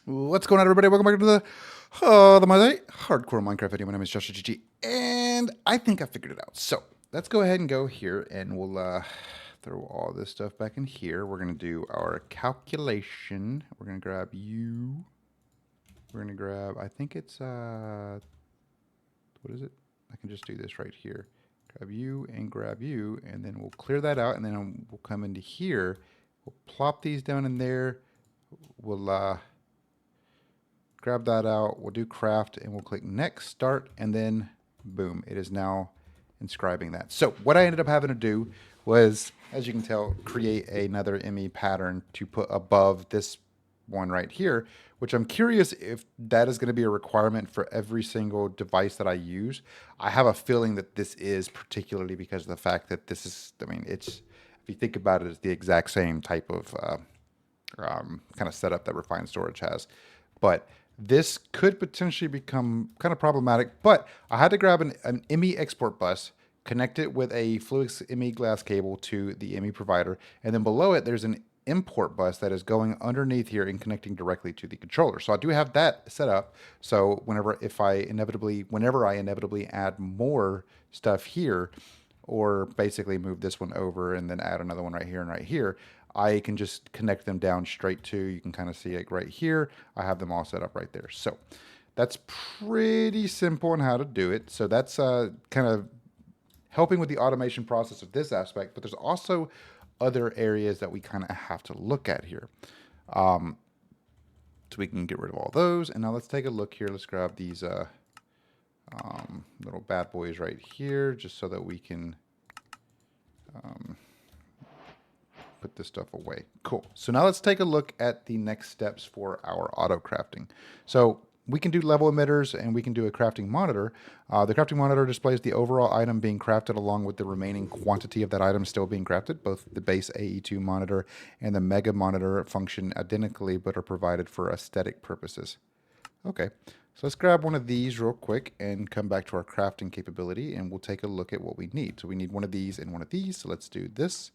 What's going on, everybody? Welcome back to the my hardcore Minecraft video. My name is JawshyGG, and I think I figured it out. So let's go ahead and go here, and we'll throw all this stuff back in here. We're gonna do our calculation. We're gonna grab you. We're gonna grab. I think it's what is it? I can just do this right here. Grab you and grab you, and then we'll clear that out, and then we'll come into here. We'll plop these down in there. We'll grab that out, we'll do craft, and we'll click next, start, and then boom, it is now inscribing that. So what I ended up having to do was, as you can tell, create another ME pattern to put above this one right here, which I'm curious if that is going to be a requirement for every single device that I use. I have a feeling that this is, particularly because of the fact that this is, I mean, it's, if you think about it, it's the exact same type of kind of setup that Refined Storage has. But this could potentially become kind of problematic, but I had to grab an ME export bus, connect it with a Fluix ME glass cable to the ME provider, and then below it there's an import bus that is going underneath here and connecting directly to the controller. So I do have that set up. So whenever I inevitably add more stuff here, or basically move this one over and then add another one right here and right here, I can just connect them down straight to, you can kind of see it right here. I have them all set up right there. So that's pretty simple on how to do it. So that's kind of helping with the automation process of this aspect, but there's also other areas that we kind of have to look at here. So we can get rid of all those. And now let's take a look here. Let's grab these little bad boys right here, just so that we can put this stuff away. Cool. So now let's take a look at the next steps for our auto crafting. So we can do level emitters and we can do a crafting monitor. The crafting monitor displays the overall item being crafted along with the remaining quantity of that item still being crafted. Both the base AE2 monitor and the mega monitor function identically but are provided for aesthetic purposes. Okay, so let's grab one of these real quick and come back to our crafting capability, and we'll take a look at what we need. So we need one of these and one of these. So let's do this.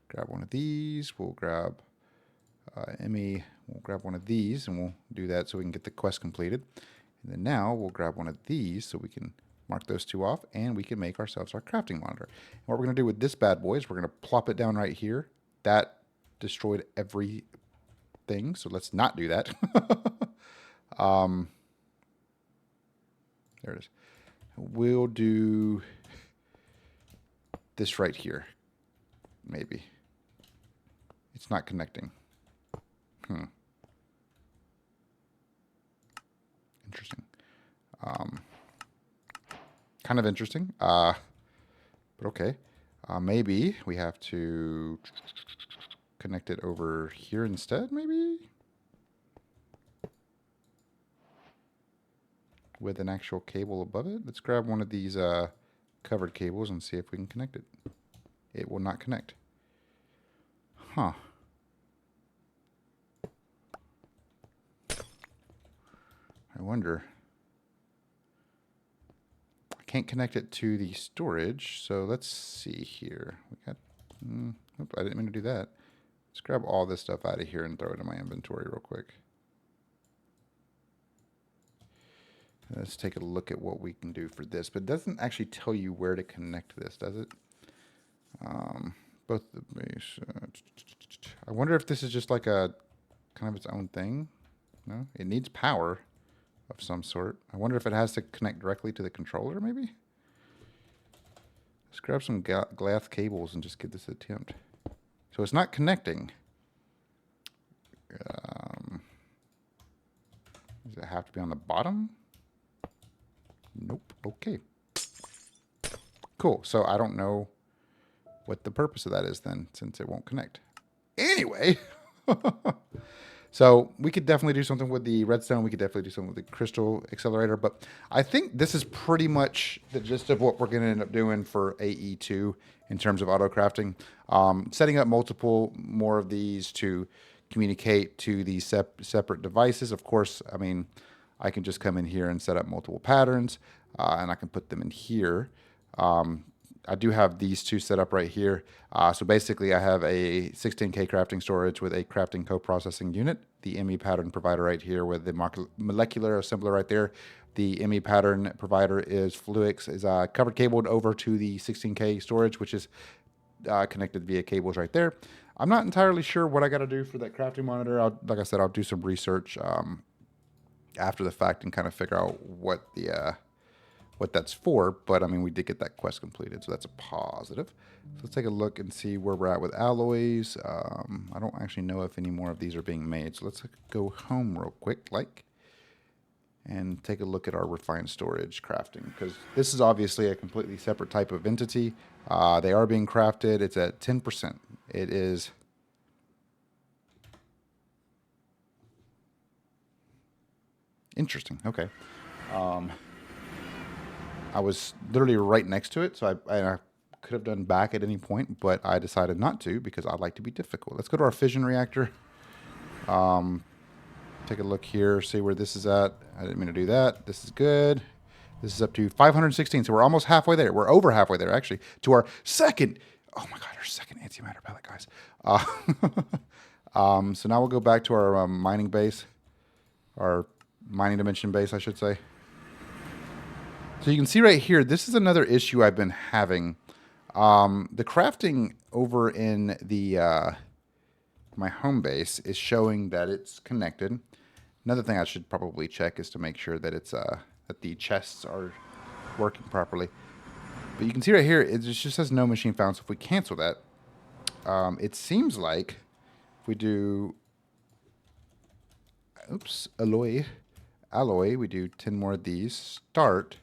Grab one of these. We'll grab Emmy. We'll grab one of these, and we'll do that so we can get the quest completed. And then now we'll grab one of these so we can mark those two off, and we can make ourselves our crafting monitor. And what we're going to do with this bad boy is we're going to plop it down right here. That destroyed everything, so let's not do that. There it is. We'll do this right here. Maybe. It's not connecting. Interesting. Kind of interesting. But okay. Maybe we have to connect it over here instead, maybe? With an actual cable above it. Let's grab one of these covered cables and see if we can connect it. It will not connect. Huh. I wonder. I can't connect it to the storage, so let's see here. We got. Oops, I didn't mean to do that. Let's grab all this stuff out of here and throw it in my inventory real quick. Let's take a look at what we can do for this, but it doesn't actually tell you where to connect this, does it? Both the base. I wonder if this is just like a kind of its own thing. No, it needs power of some sort. I wonder if it has to connect directly to the controller, maybe? Let's grab some glass cables and just give this an attempt. So it's not connecting. Does it have to be on the bottom? Nope. Okay. Cool. So I don't know what the purpose of that is then, since it won't connect. Anyway. So we could definitely do something with the redstone. We could definitely do something with the crystal accelerator. But I think this is pretty much the gist of what we're going to end up doing for AE2 in terms of auto crafting. Setting up multiple more of these to communicate to these separate devices. Of course, I mean, I can just come in here and set up multiple patterns, and I can put them in here. I do have these two set up right here. So basically I have a 16K crafting storage with a crafting co-processing unit, the ME pattern provider right here with the molecular assembler right there. The ME pattern provider is Fluix, is covered cabled over to the 16K storage, which is connected via cables right there. I'm not entirely sure what I got to do for that crafting monitor. Like I said, I'll do some research after the fact and kind of figure out what that's for. But I mean, we did get that quest completed, so that's a positive. So let's take a look and see where we're at with alloys. I don't actually know if any more of these are being made, so let's go home real quick, and take a look at our refined storage crafting, because this is obviously a completely separate type of entity. They are being crafted. It's at 10%. It is interesting. Okay. I was literally right next to it, so I could have done back at any point, but I decided not to because I like to be difficult. Let's go to our fission reactor. Take a look here, see where this is at. I didn't mean to do that. This is good. This is up to 516, so we're almost halfway there. We're over halfway there, actually, to our second, oh my God, our second antimatter pellet, guys. So now we'll go back to our mining base, our mining dimension base, I should say. So you can see right here, this is another issue I've been having. The crafting over in the my home base is showing that it's connected. Another thing I should probably check is to make sure that it's that the chests are working properly. But you can see right here, it just says no machine found. So if we cancel that, it seems like if we do, alloy, we do 10 more of these, start.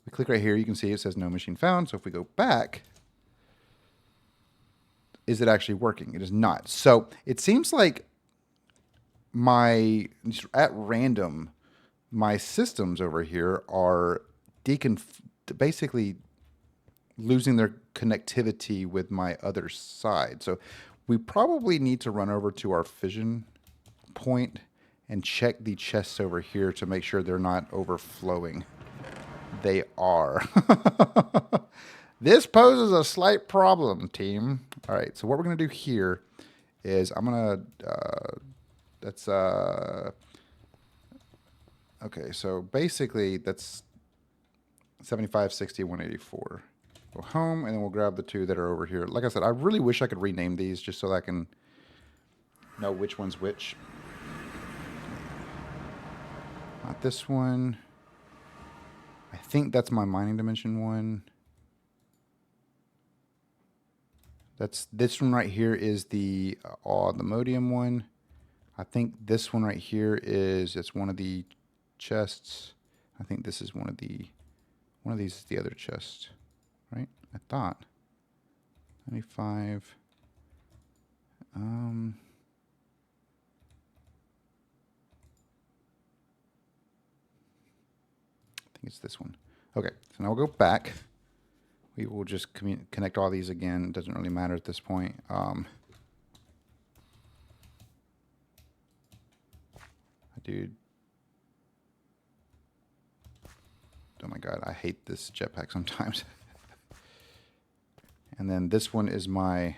We click right here, you can see it says no machine found. So if we go back, is it actually working? It is not. So it seems like at random, my systems over here are basically losing their connectivity with my other side. So we probably need to run over to our fission point and check the chests over here to make sure they're not overflowing. They are. This poses a slight problem, team. All right, so what we're going to do here is I'm going to, okay, so basically that's 75, 60, 184. Go home, and then we'll grab the two that are over here. Like I said, I really wish I could rename these just so that I can know which one's which. Not this one. I think that's my mining dimension one. This one right here is the modium one. I think this one right here it's one of the chests. I think this is one of these is the other chest, right? I thought. 95. I think it's this one. Okay, so now we'll go back. We will just connect all these again. It doesn't really matter at this point. Dude. Oh my God, I hate this jetpack sometimes. And then this one is my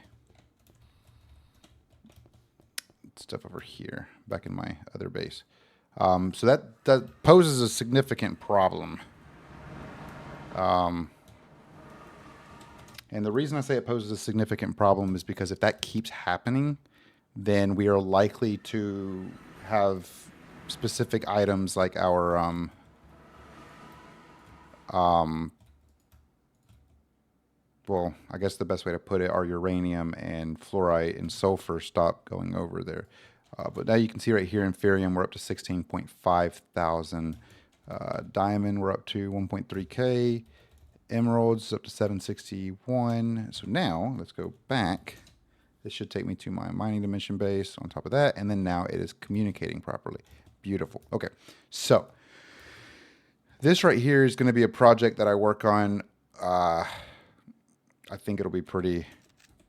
stuff over here, back in my other base. So that poses a significant problem. And the reason I say it poses a significant problem is because if that keeps happening, then we are likely to have specific items like our well, I guess the best way to put it, our uranium and fluorite and sulfur stop going over there. But now you can see right here in Ferium, we're up to 16.5 thousand. Diamond, we're up to 1.3K. Emeralds up to 761. So now let's go back. This should take me to my mining dimension base on top of that. And then now it is communicating properly. Beautiful. Okay. So this right here is going to be a project that I work on. I think it'll be pretty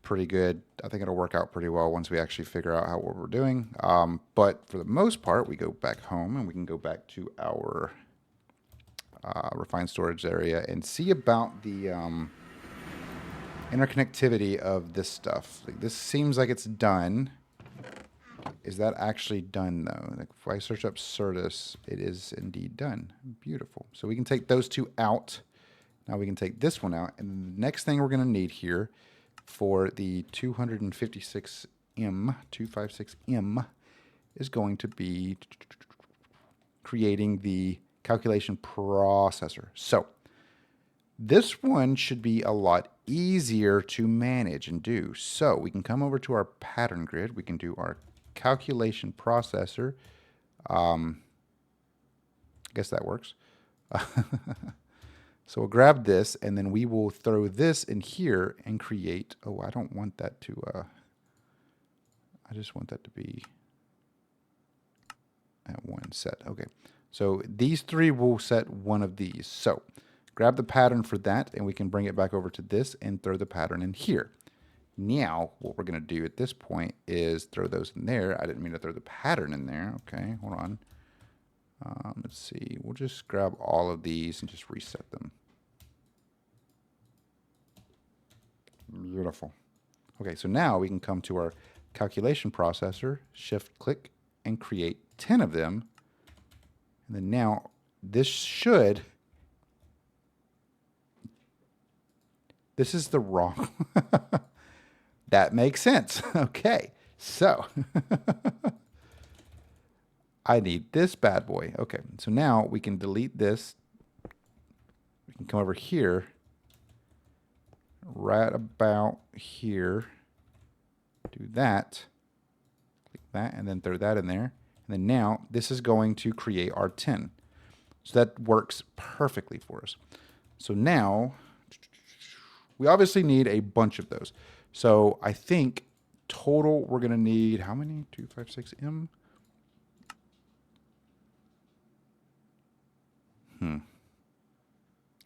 good. I think it'll work out pretty well once we actually figure out what we're doing. But for the most part, we go back home and we can go back to our refined storage area and see about the interconnectivity of this stuff. Like, this seems like it's done. Is that actually done, though? Like, if I search up Certus, it is indeed done. Beautiful. So we can take those two out. Now we can take this one out. And the next thing we're going to need here for the 256M is going to be creating the calculation processor. So this one should be a lot easier to manage and do. So we can come over to our pattern grid. We can do our calculation processor. I guess that works. So we'll grab this, and then we will throw this in here and create. Oh, I don't want that to. I just want that to be at one set. Okay. So these three will set one of these. So grab the pattern for that, and we can bring it back over to this and throw the pattern in here. Now, what we're going to do at this point is throw those in there. I didn't mean to throw the pattern in there. Okay, hold on. Let's see. We'll just grab all of these and just reset them. Beautiful. Okay, so now we can come to our calculation processor, shift-click, and create 10 of them. And then now, this should... This is the wrong... That makes sense. Okay, so... I need this bad boy. Okay, so now we can delete this. We can come over here, right about here, do that, click that, and then throw that in there. And then now this is going to create our 10. So that works perfectly for us. So now we obviously need a bunch of those. So I think total we're going to need how many? 256M?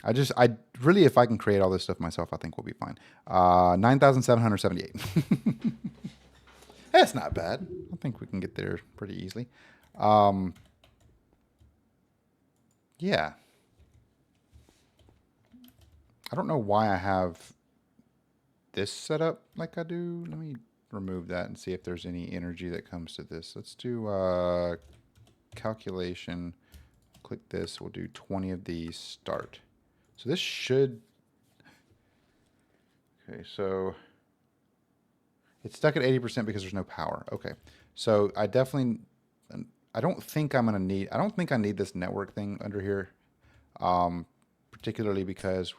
I really, if I can create all this stuff myself, I think we'll be fine. 9,778. That's not bad. I think we can get there pretty easily. Yeah. I don't know why I have this set up like I do. Let me remove that and see if there's any energy that comes to this. Let's do calculation. Click this. We'll do 20 of these. Start. So this should... Okay, so it's stuck at 80% because there's no power. Okay, so I definitely... I don't think I'm going to need... I don't think I need this network thing under here. Particularly because,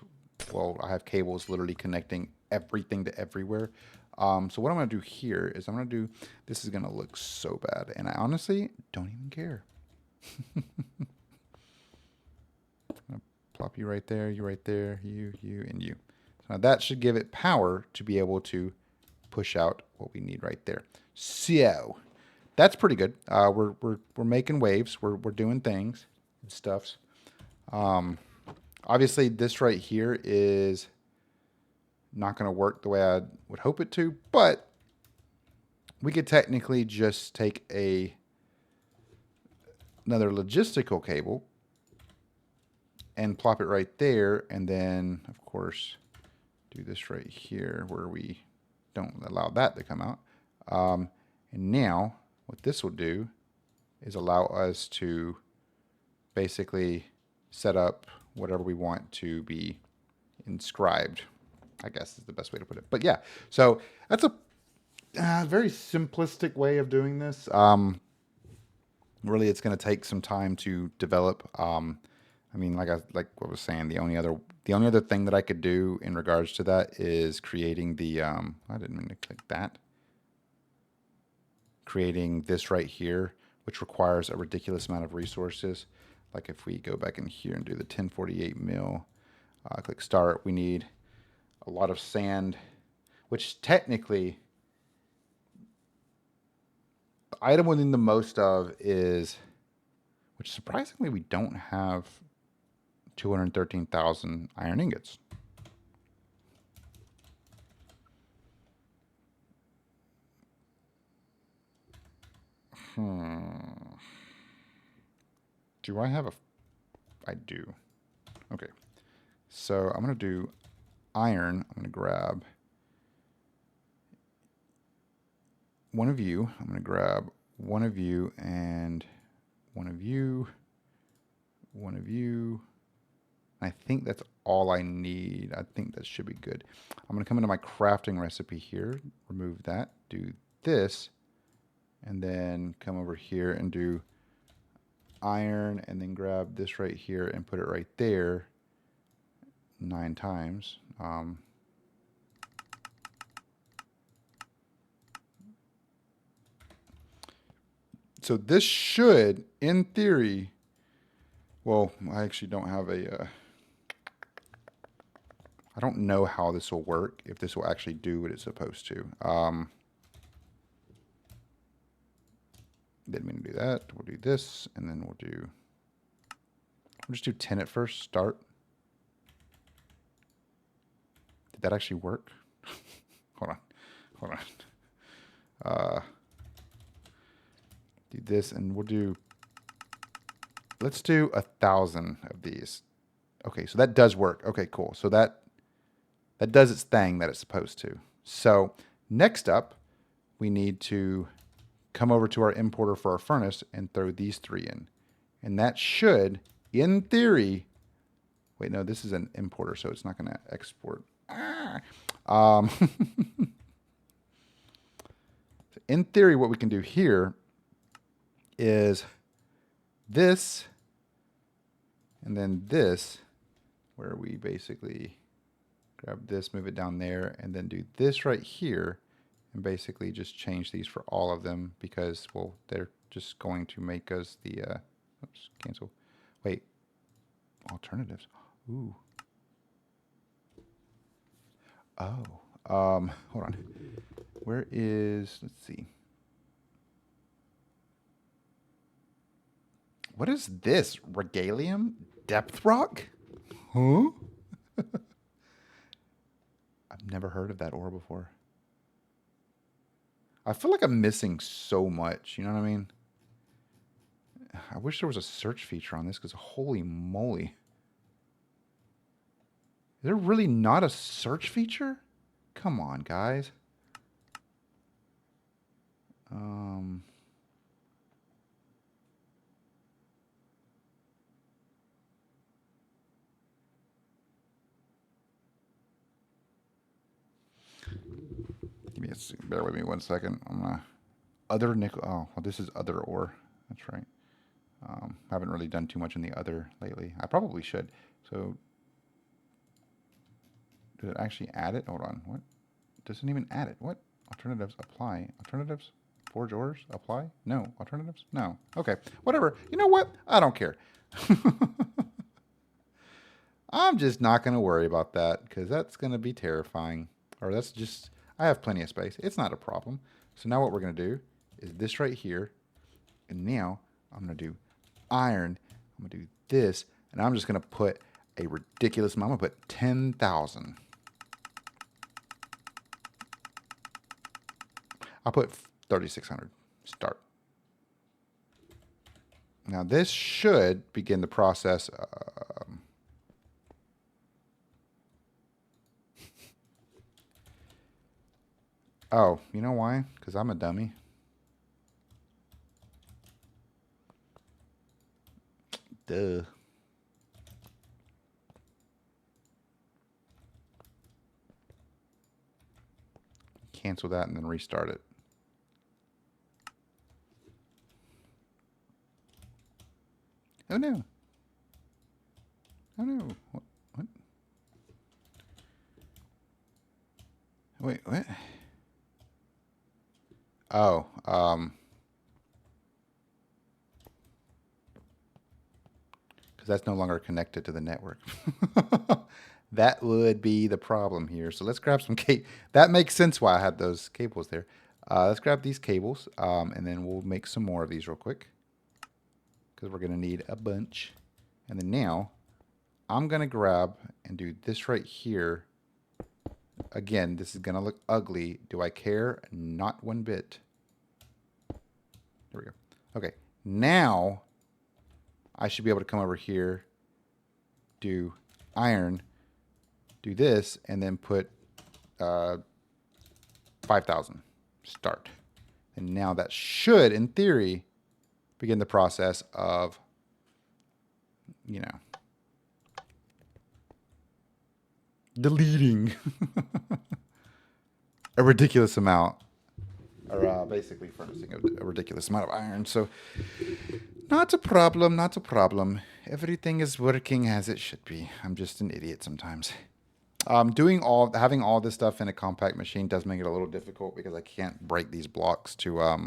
well, I have cables literally connecting everything to everywhere. So what I'm going to do here is I'm going to do... This is going to look so bad. And I honestly don't even care. Plop you right there, you right there, you, and you. So now that should give it power to be able to push out what we need right there. So that's pretty good. We're making waves. We're doing things and stuffs. Obviously, this right here is not going to work the way I would hope it to, but we could technically just take another logistical cable and plop it right there, and then, of course, do this right here where we don't allow that to come out. And now, what this will do is allow us to basically set up whatever we want to be inscribed, I guess is the best way to put it. But yeah, so that's a very simplistic way of doing this. Really, it's going to take some time to develop. I mean, like what I was saying, the only other thing that I could do in regards to that is creating the I didn't mean to click that. Creating this right here, which requires a ridiculous amount of resources. Like if we go back in here and do the 1048 mil, click start, we need a lot of sand, which technically the item we need the most of is, which surprisingly we don't have 213,000 iron ingots. Do I have I do. Okay. So I'm going to do iron. I'm going to grab one of you. I'm going to grab one of you and one of you, one of you. I think that's all I need. I think that should be good. I'm going to come into my crafting recipe here, remove that, do this, and then come over here and do iron, and then grab this right here and put it right there 9 times. So this should, in theory, well, I actually don't have a, I don't know how this will work, if this will actually do what it's supposed to. Didn't mean to do that. We'll do this, and then we'll just do 10 at first, start. Did that actually work? Hold on. Do this, and we'll do, let's do 1,000 of these. Okay, so that does work. Okay, cool. So that does its thing that it's supposed to. So next up, we need to come over to our importer for our furnace and throw these 3 in. And that should, in theory, wait, no, this is an importer, so it's not going to export. In theory, what we can do here is this, and then this, where we basically grab this, move it down there, and then do this right here, and basically just change these for all of them, because, well, they're just going to make us the, oops, cancel. Wait, alternatives. Ooh. Oh, hold on. Where is, let's see. What is this? Regalium? Depth rock? Huh? I've never heard of that ore before. I feel like I'm missing so much, you know what I mean? I wish there was a search feature on this, because holy moly. Is there really not a search feature? Come on, guys. Bear with me 1 second. I'm gonna other nickel. Oh, well, this is other ore. That's right. Haven't really done too much in the other lately. I probably should. So, did it actually add it? Hold on. What? Doesn't even add it. What? Alternatives apply. Alternatives? Forge ores apply? No. Alternatives? No. Okay. Whatever. You know what? I don't care. I'm just not going to worry about that, because that's going to be terrifying. Or that's just, I have plenty of space. It's not a problem. So now what we're going to do is this right here. And now I'm going to do iron. I'm going to do this. And I'm just going to put a ridiculous amount. I'm going to put 10,000. I'll put 3,600. Start. Now this should begin the process. Oh, you know why? Because I'm a dummy. Duh. Cancel that and then restart it. Oh no. Oh no. What? Wait, what? Oh, because that's no longer connected to the network. That would be the problem here. So let's grab some cable. That makes sense why I had those cables there. Let's grab these cables, and then we'll make some more of these real quick, because we're going to need a bunch. And then now, I'm going to grab and do this right here. Again, this is going to look ugly. Do I care? Not one bit. There we go. Okay, now I should be able to come over here, do iron, do this, and then put 5,000. Start. And now that should, in theory, begin the process of, you know, deleting a ridiculous amount, or basically furnishing a ridiculous amount of iron. So not a problem, not a problem. Everything is working as it should be. I'm just an idiot sometimes. Having all this stuff in a compact machine does make it a little difficult because I can't break these blocks to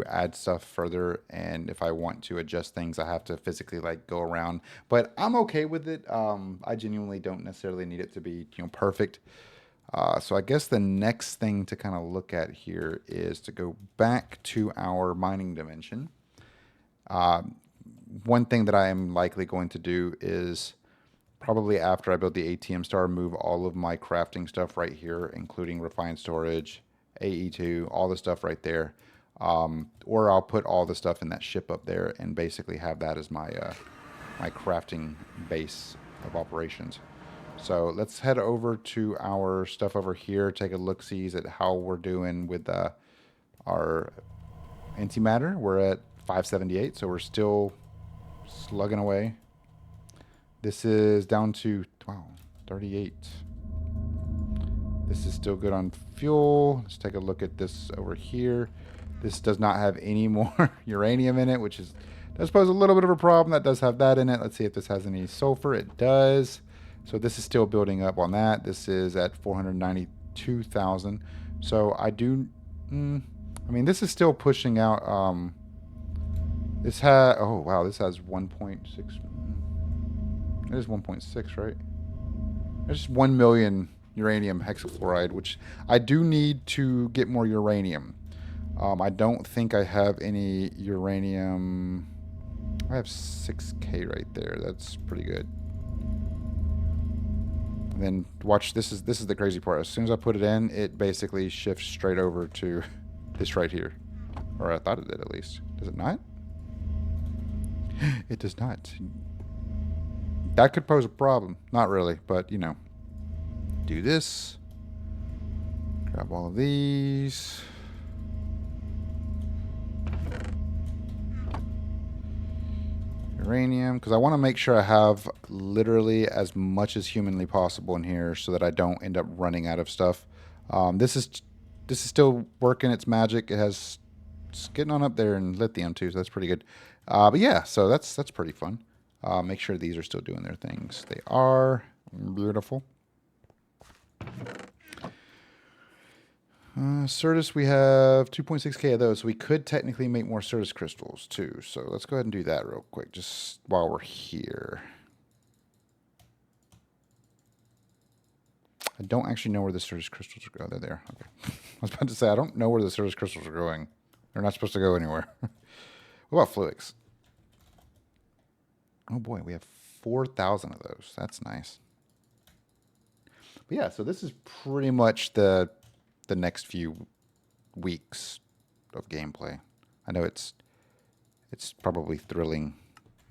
add stuff further. And if I want to adjust things, I have to physically like go around. But I'm okay with it. I genuinely don't necessarily need it to be perfect. So I guess the next thing to kind of look at here is to go back to our mining dimension. One thing that I am likely going to do is probably after I build the ATM star, move all of my crafting stuff right here, including refined storage, AE2, all the stuff right there. Or I'll put all the stuff in that ship up there and basically have that as my my crafting base of operations. So let's head over to our stuff over here, take a look-sees at how we're doing with our antimatter. We're at 578, so we're still slugging away. This is down to, wow, 38. This is still good on fuel. Let's take a look at this over here. This does not have any more uranium in it, which does pose a little bit of a problem. That does have that in it. Let's see if this has any sulfur. It does. So this is still building up on that. This is at 492,000. So I do, I mean, this is still pushing out, oh wow, this has 1.6. It is 1.6, right? There's 1 million uranium hexafluoride, which I do need to get more uranium. I don't think I have any uranium. I have 6K right there. That's pretty good. And then watch, this is the crazy part. As soon as I put it in, it basically shifts straight over to this right here. Or I thought it did at least. Does it not? It does not. That could pose a problem. Not really, but you know. Do this. Grab all of these. Uranium, because I want to make sure I have literally as much as humanly possible in here so that I don't end up running out of stuff. This is still working its magic. It's getting on up there in lithium too, so that's pretty good. But yeah, so that's pretty fun. Make sure these are still doing their things. They are. Beautiful. Certus, we have 2.6K of those, so we could technically make more Certus crystals too. So let's go ahead and do that real quick, just while we're here. I don't actually know where the Certus crystals are going. Oh, they're there. Okay. I was about to say, I don't know where the Certus crystals are going. They're not supposed to go anywhere. What about fluics? Oh boy, we have 4,000 of those. That's nice. But yeah, so this is pretty much the next few weeks of gameplay. I know it's probably thrilling.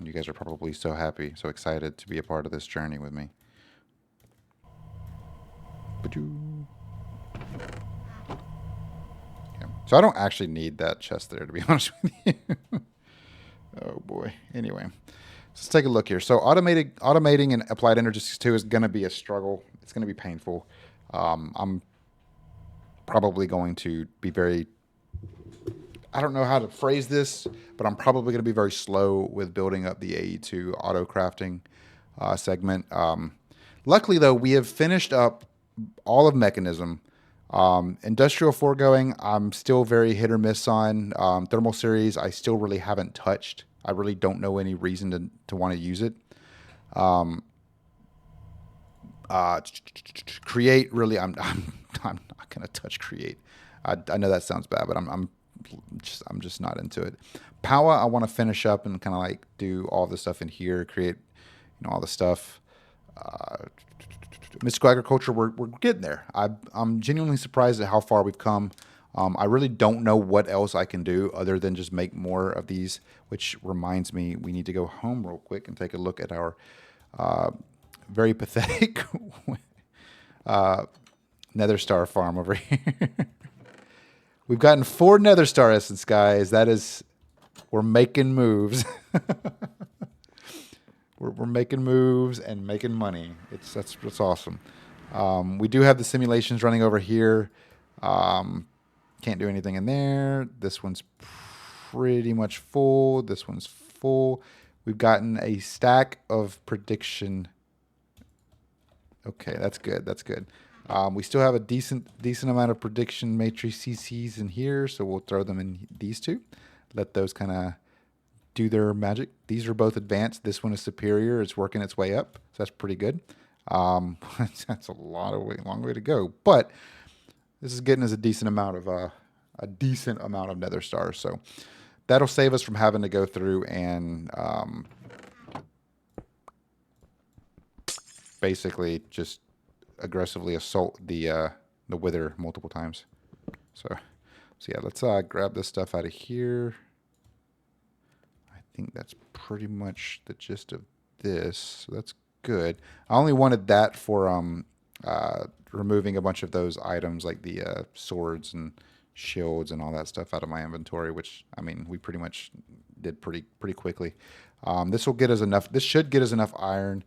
You guys are probably so happy, so excited to be a part of this journey with me. Yeah. So I don't actually need that chest there, to be honest with you. Oh boy. Anyway, let's take a look here. So automating and applied energistics 2 is going to be a struggle. It's going to be painful. I'm probably going to be very, I don't know how to phrase this, but I'm probably going to be very slow with building up the AE2 auto crafting segment. Luckily, though, we have finished up all of Mechanism. Industrial Foregoing, I'm still very hit or miss on. Thermal Series, I still really haven't touched. I really don't know any reason to want to use it. Create, really, I'm not gonna touch Create. I know that sounds bad, but I'm just not into it. Power, I want to finish up and kind of like do all the stuff in here, create, all the stuff. Mystical Agriculture, we're getting there. I'm genuinely surprised at how far we've come. I really don't know what else I can do other than just make more of these, which reminds me we need to go home real quick and take a look at our very pathetic Nether Star farm over here. We've gotten 4 Nether Star Essence, guys. That is, we're making moves. we're making moves and making money. That's awesome. We do have the simulations running over here. Can't do anything in there. This one's pretty much full. This one's full. We've gotten a stack of prediction. Okay, that's good. That's good. We still have a decent amount of prediction matrix CCs in here, so we'll throw them in these two. Let those kind of do their magic. These are both advanced. This one is superior. It's working its way up, so that's pretty good. That's a long way to go, but this is getting us a decent amount of Nether stars. So that'll save us from having to go through and basically just aggressively assault the wither multiple times. So yeah, let's grab this stuff out of here. I think that's pretty much the gist of this. So that's good. I only wanted that for removing a bunch of those items like the swords and shields and all that stuff out of my inventory, which I mean we pretty much did pretty quickly. This will get us enough. This should get us enough iron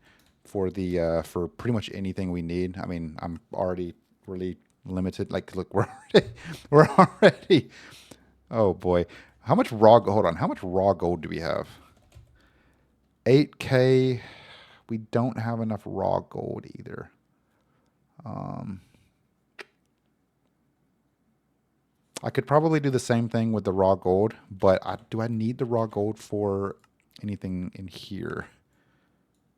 for the for pretty much anything we need. I mean, I'm already really limited. Like, look, we're already. Oh boy, how much raw? Hold on, how much raw gold do we have? 8K. We don't have enough raw gold either. I could probably do the same thing with the raw gold, but do I need the raw gold for anything in here?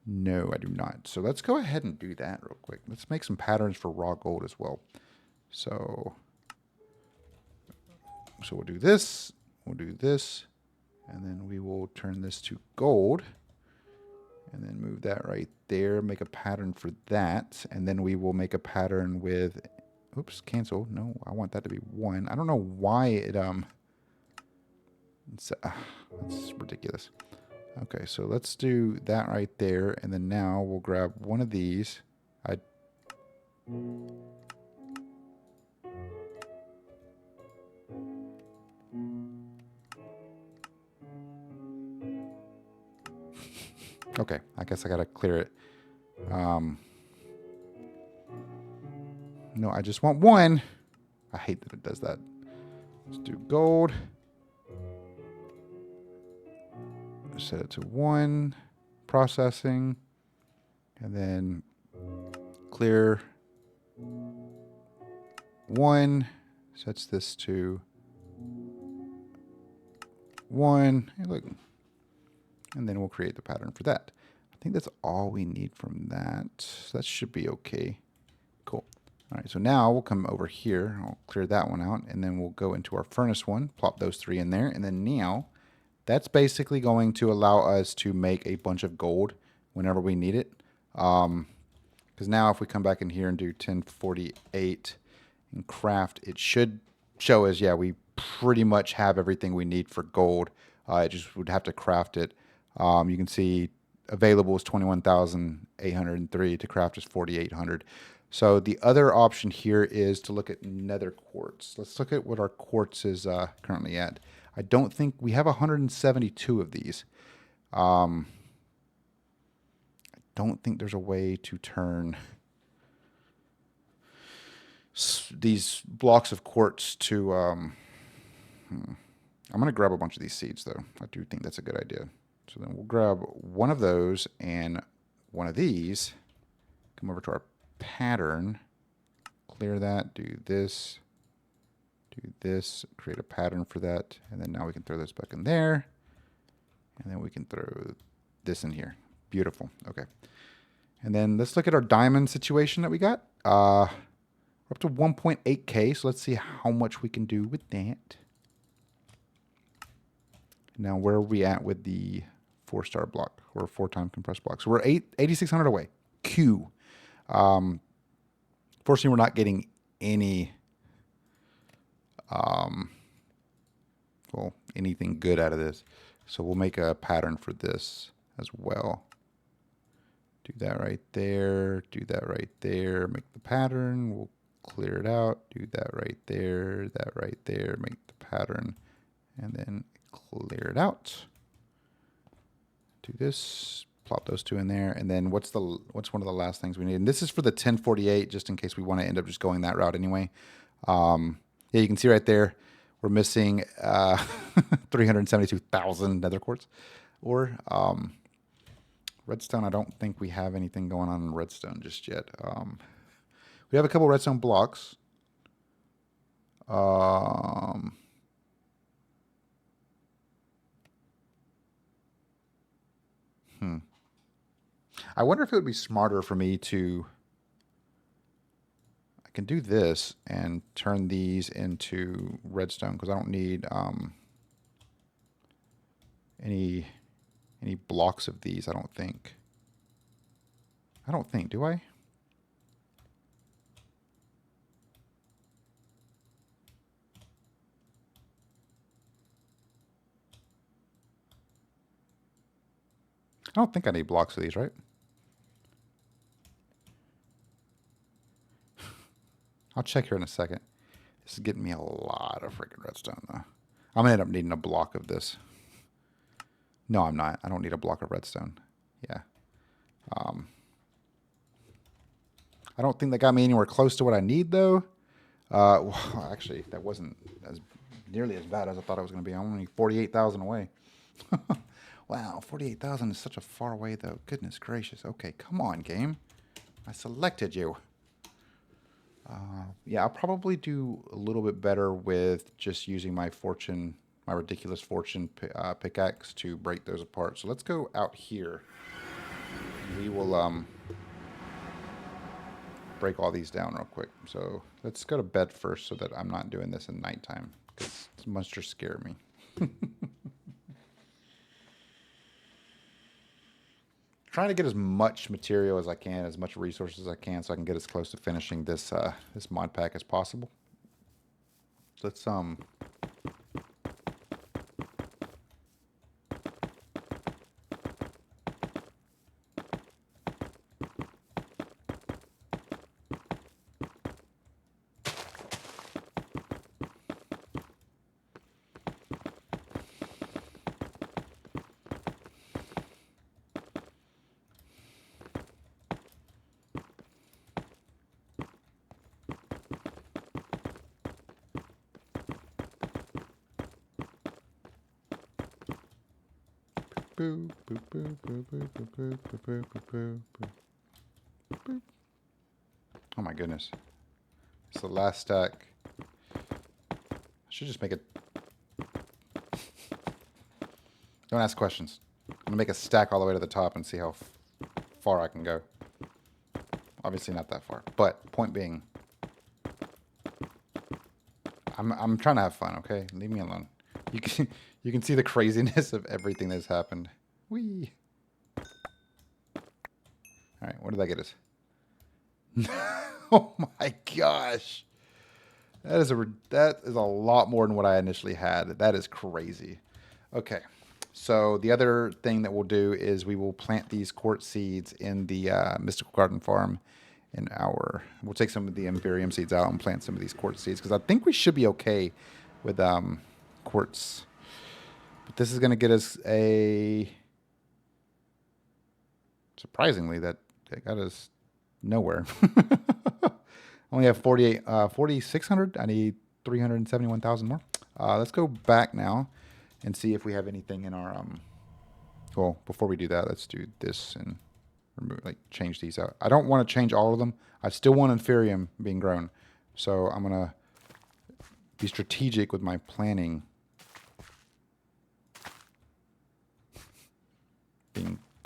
No, I do not. So let's go ahead and do that real quick. Let's make some patterns for raw gold as well. So we'll do this, and then we will turn this to gold, and then move that right there, make a pattern for that, and then we will make a pattern with, oops, cancel. No, I want that to be 1. I don't know why it, that's ridiculous. Okay, so let's do that right there, and then now we'll grab one of these. Okay, I guess I gotta clear it. No, I just want 1. I hate that it does that. Let's do gold. Set it to 1, processing, and then clear 1, sets this to 1, hey, look, and then we'll create the pattern for that. I think that's all we need from that. So that should be okay. Cool. All right, so now we'll come over here. I'll clear that one out, and then we'll go into our furnace one, plop those 3 in there, and then now that's basically going to allow us to make a bunch of gold whenever we need it. Because now if we come back in here and do 1048 and craft, it should show us, yeah, we pretty much have everything we need for gold. It just would have to craft it. You can see available is 21,803. To craft is 4,800. So the other option here is to look at nether quartz. Let's look at what our quartz is currently at. I don't think we have 172 of these. I don't think there's a way to turn these blocks of quartz to... I'm going to grab a bunch of these seeds, though. I do think that's a good idea. So then we'll grab one of those and one of these. Come over to our pattern. Clear that. Do this. Do this. Create a pattern for that. And then now we can throw this back in there. And then we can throw this in here. Beautiful. Okay. And then let's look at our diamond situation that we got. We're up to 1.8K. So let's see how much we can do with that. Now, where are we at with the 4-star block or 4-time compressed block? So we're 8,600 away. Q. Fortunately, we're not getting any, well, anything good out of this. So we'll make a pattern for this as well. Do that right there. Do that right there. Make the pattern. We'll clear it out, do that right there, make the pattern, and then clear it out. Do this, plop those two in there, and then what's one of the last things we need? And this is for the 1048, just in case we want to end up just going that route anyway. Yeah, you can see right there, we're missing 372,000 nether quartz. Or redstone, I don't think we have anything going on in redstone just yet. We have a couple redstone blocks. I wonder if it would be smarter for me to... I can do this and turn these into redstone because I don't need any blocks of these, I don't think. Do I? I don't think I need blocks of these, right? I'll check here in a second. This is getting me a lot of freaking redstone, though. I'm going to end up needing a block of this. No, I'm not. I don't need a block of redstone. Yeah. I don't think that got me anywhere close to what I need, though. Well, actually, that wasn't nearly as bad as I thought it was going to be. I'm only 48,000 away. Wow, 48,000 is such a far away, though. Goodness gracious. Okay, come on, game. I selected you. Yeah, I'll probably do a little bit better with just using my ridiculous fortune pickaxe to break those apart. So let's go out here. We will break all these down real quick. So let's go to bed first so that I'm not doing this at nighttime because monsters scare me. Trying to get as much material as I can, as much resources as I can, so I can get as close to finishing this this mod pack as possible. Let's boop, boop, boop, boop, boop, boop, boop, boop, boop, boop, boop. Oh my goodness. It's the last stack. I should just make it. Don't ask questions. I'm going to make a stack all the way to the top and see how far I can go. Obviously not that far. But point being, I'm trying to have fun, okay? Leave me alone. You can see the craziness of everything that's happened. Whee! Alright, what did that get us? Oh my gosh! That is a lot more than what I initially had. That is crazy. Okay, so the other thing that we'll do is we will plant these quartz seeds in the Mystical Garden Farm. We'll take some of the Imperium seeds out and plant some of these quartz seeds because I think we should be okay with quartz. But this is going to get us surprisingly, that got us nowhere. Only have 4,600. I need 371,000 more. Let's go back now and see if we have anything in our well, before we do that, let's do this and change these out. I don't want to change all of them. I still want Inferium being grown. So I'm going to be strategic with my planning.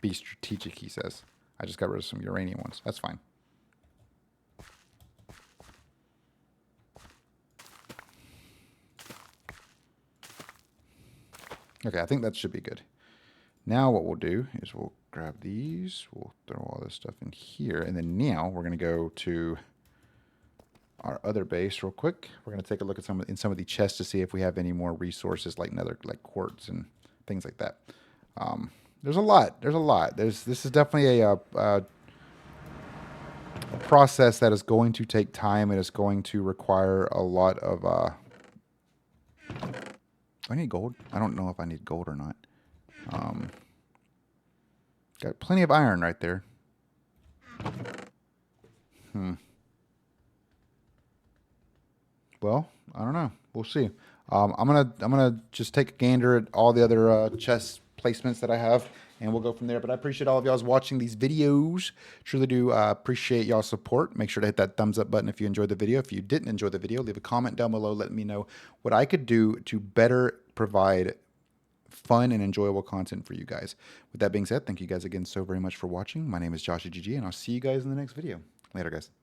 Be strategic, he says. I just got rid of some uranium ones. That's fine. Okay, I think that should be good. Now what we'll do is we'll grab these. We'll throw all this stuff in here. And then now we're going to go to our other base real quick. We're going to take a look at some of the chests to see if we have any more resources like quartz and things like that. There's a lot. This is definitely a a process that is going to take time. It is going to require a lot of... do I need gold? I don't know if I need gold or not. Got plenty of iron right there. Well, I don't know. We'll see. I'm gonna just take a gander at all the other chest placements that I have, and we'll go from there. But I appreciate all of y'all's watching these videos. Truly do appreciate y'all's support. Make sure to hit that thumbs up button if you enjoyed the video. If you didn't enjoy the video, leave a comment down below. Let me know what I could do to better provide fun and enjoyable content for you guys. With that being said, thank you guys again so very much for watching. My name is JawshyGG, and I'll see you guys in the next video. Later, guys.